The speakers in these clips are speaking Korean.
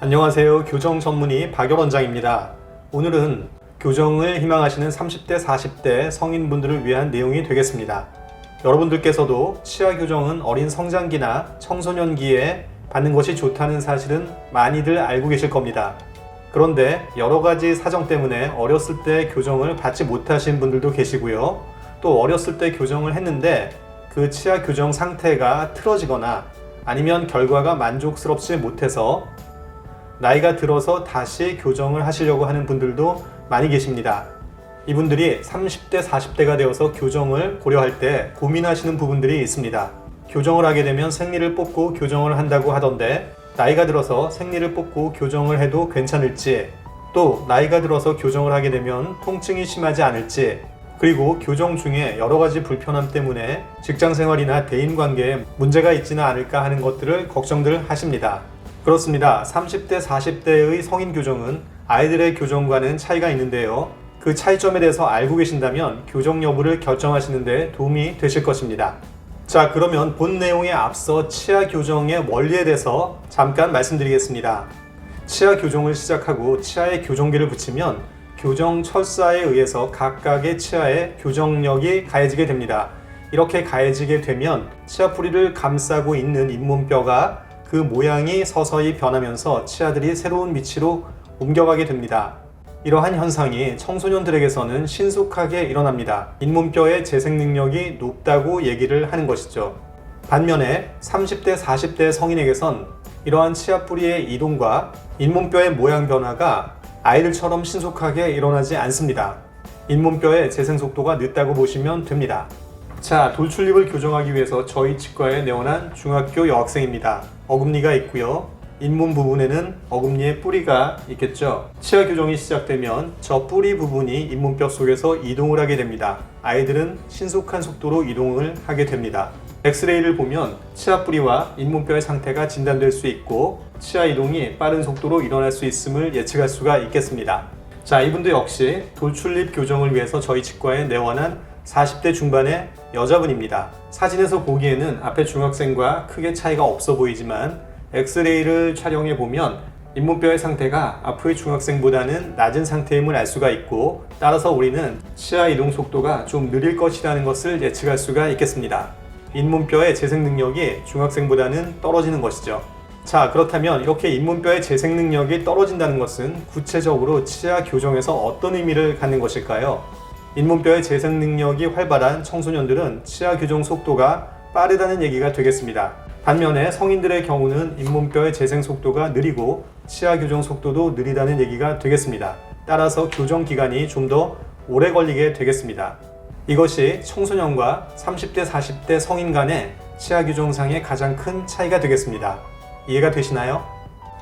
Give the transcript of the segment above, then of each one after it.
안녕하세요. 교정 전문의 박열 원장입니다. 오늘은 교정을 희망하시는 30대, 40대 성인분들을 위한 내용이 되겠습니다. 여러분들께서도 치아 교정은 어린 성장기나 청소년기에 받는 것이 좋다는 사실은 많이들 알고 계실 겁니다. 그런데 여러 가지 사정 때문에 어렸을 때 교정을 받지 못하신 분들도 계시고요. 또 어렸을 때 교정을 했는데 그 치아 교정 상태가 틀어지거나 아니면 결과가 만족스럽지 못해서 나이가 들어서 다시 교정을 하시려고 하는 분들도 많이 계십니다. 이분들이 30대, 40대가 되어서 교정을 고려할 때 고민하시는 부분들이 있습니다. 교정을 하게 되면 생리를 뽑고 교정을 한다고 하던데 나이가 들어서 생리를 뽑고 교정을 해도 괜찮을지, 또 나이가 들어서 교정을 하게 되면 통증이 심하지 않을지, 그리고 교정 중에 여러 가지 불편함 때문에 직장생활이나 대인관계에 문제가 있지는 않을까 하는 것들을 걱정들 하십니다. 그렇습니다. 30대, 40대의 성인 교정은 아이들의 교정과는 차이가 있는데요. 그 차이점에 대해서 알고 계신다면 교정 여부를 결정하시는 데 도움이 되실 것입니다. 자, 그러면 본 내용에 앞서 치아 교정의 원리에 대해서 잠깐 말씀드리겠습니다. 치아 교정을 시작하고 치아에 교정기를 붙이면 교정 철사에 의해서 각각의 치아에 교정력이 가해지게 됩니다. 이렇게 가해지게 되면 치아 뿌리를 감싸고 있는 잇몸뼈가 그 모양이 서서히 변하면서 치아들이 새로운 위치로 옮겨가게 됩니다. 이러한 현상이 청소년들에게서는 신속하게 일어납니다. 잇몸뼈의 재생 능력이 높다고 얘기를 하는 것이죠. 반면에 30대, 40대 성인에게선 이러한 치아 뿌리의 이동과 잇몸뼈의 모양 변화가 아이들처럼 신속하게 일어나지 않습니다. 잇몸뼈의 재생 속도가 늦다고 보시면 됩니다. 자, 돌출입을 교정하기 위해서 저희 치과에 내원한 중학교 여학생입니다. 어금니가 있고요. 잇몸 부분에는 어금니의 뿌리가 있겠죠. 치아 교정이 시작되면 저 뿌리 부분이 잇몸뼈 속에서 이동을 하게 됩니다. 아이들은 신속한 속도로 이동을 하게 됩니다. 엑스레이를 보면 치아 뿌리와 잇몸뼈의 상태가 진단될 수 있고 치아 이동이 빠른 속도로 일어날 수 있음을 예측할 수가 있겠습니다. 자, 이분도 역시 돌출입 교정을 위해서 저희 치과에 내원한 40대 중반의 여자분입니다. 사진에서 보기에는 앞에 중학생과 크게 차이가 없어 보이지만 엑스레이를 촬영해 보면 잇몸뼈의 상태가 앞의 중학생보다는 낮은 상태임을 알 수가 있고, 따라서 우리는 치아 이동 속도가 좀 느릴 것이라는 것을 예측할 수가 있겠습니다. 잇몸뼈의 재생 능력이 중학생보다는 떨어지는 것이죠. 자, 그렇다면 이렇게 잇몸뼈의 재생 능력이 떨어진다는 것은 구체적으로 치아 교정에서 어떤 의미를 갖는 것일까요? 잇몸뼈의 재생 능력이 활발한 청소년들은 치아 교정 속도가 빠르다는 얘기가 되겠습니다. 반면에 성인들의 경우는 잇몸뼈의 재생 속도가 느리고 치아 교정 속도도 느리다는 얘기가 되겠습니다. 따라서 교정 기간이 좀 더 오래 걸리게 되겠습니다. 이것이 청소년과 30대, 40대 성인 간의 치아 교정상의 가장 큰 차이가 되겠습니다. 이해가 되시나요?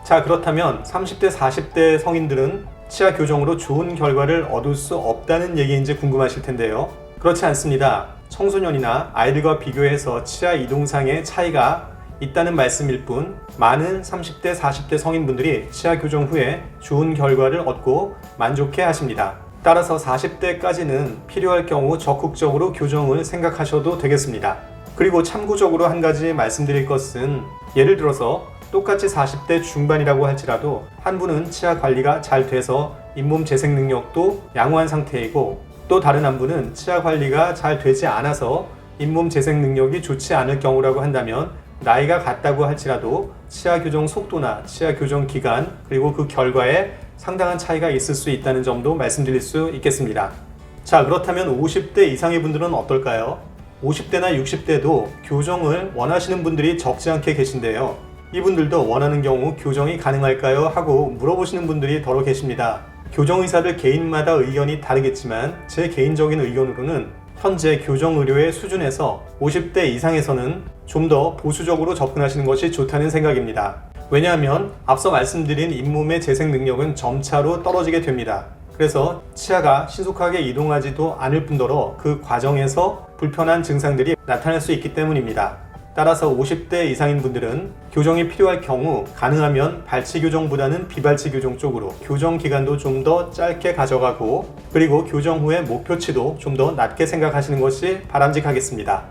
자, 그렇다면 30대, 40대 성인들은 치아 교정으로 좋은 결과를 얻을 수 없다는 얘기인지 궁금하실 텐데요. 그렇지 않습니다. 청소년이나 아이들과 비교해서 치아 이동상의 차이가 있다는 말씀일 뿐, 많은 30대, 40대 성인분들이 치아 교정 후에 좋은 결과를 얻고 만족해 하십니다. 따라서 40대까지는 필요할 경우 적극적으로 교정을 생각하셔도 되겠습니다. 그리고 참고적으로 한 가지 말씀드릴 것은, 예를 들어서 똑같이 40대 중반이라고 할지라도 한 분은 치아 관리가 잘 돼서 잇몸 재생 능력도 양호한 상태이고, 또 다른 한 분은 치아 관리가 잘 되지 않아서 잇몸 재생 능력이 좋지 않을 경우라고 한다면 나이가 같다고 할지라도 치아 교정 속도나 치아 교정 기간, 그리고 그 결과에 상당한 차이가 있을 수 있다는 점도 말씀드릴 수 있겠습니다. 자, 그렇다면 50대 이상의 분들은 어떨까요? 50대나 60대도 교정을 원하시는 분들이 적지 않게 계신데요. 이분들도 원하는 경우 교정이 가능할까요? 하고 물어보시는 분들이 더러 계십니다. 교정 의사들 개인마다 의견이 다르겠지만 제 개인적인 의견으로는 현재 교정 의료의 수준에서 50대 이상에서는 좀 더 보수적으로 접근하시는 것이 좋다는 생각입니다. 왜냐하면 앞서 말씀드린 잇몸의 재생 능력은 점차로 떨어지게 됩니다. 그래서 치아가 신속하게 이동하지도 않을 뿐더러 그 과정에서 불편한 증상들이 나타날 수 있기 때문입니다. 따라서 50대 이상인 분들은 교정이 필요할 경우 가능하면 발치 교정보다는 비발치 교정 쪽으로 교정 기간도 좀 더 짧게 가져가고, 그리고 교정 후에 목표치도 좀 더 낮게 생각하시는 것이 바람직하겠습니다.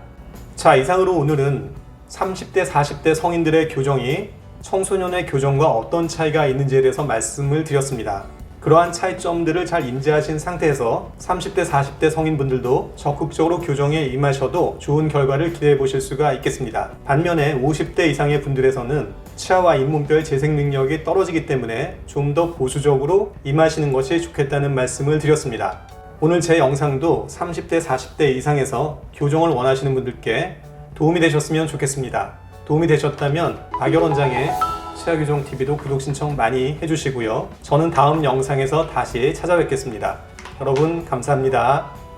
자, 이상으로 오늘은 30대, 40대 성인들의 교정이 청소년의 교정과 어떤 차이가 있는지에 대해서 말씀을 드렸습니다. 그러한 차이점들을 잘 인지하신 상태에서 30대, 40대 성인분들도 적극적으로 교정에 임하셔도 좋은 결과를 기대해 보실 수가 있겠습니다. 반면에 50대 이상의 분들에서는 치아와 잇몸뼈의 재생 능력이 떨어지기 때문에 좀 더 보수적으로 임하시는 것이 좋겠다는 말씀을 드렸습니다. 오늘 제 영상도 30대, 40대 이상에서 교정을 원하시는 분들께 도움이 되셨으면 좋겠습니다. 도움이 되셨다면 박열원장의 치아교정TV도 구독 신청 많이 해주시고요. 저는 다음 영상에서 다시 찾아뵙겠습니다. 여러분 감사합니다.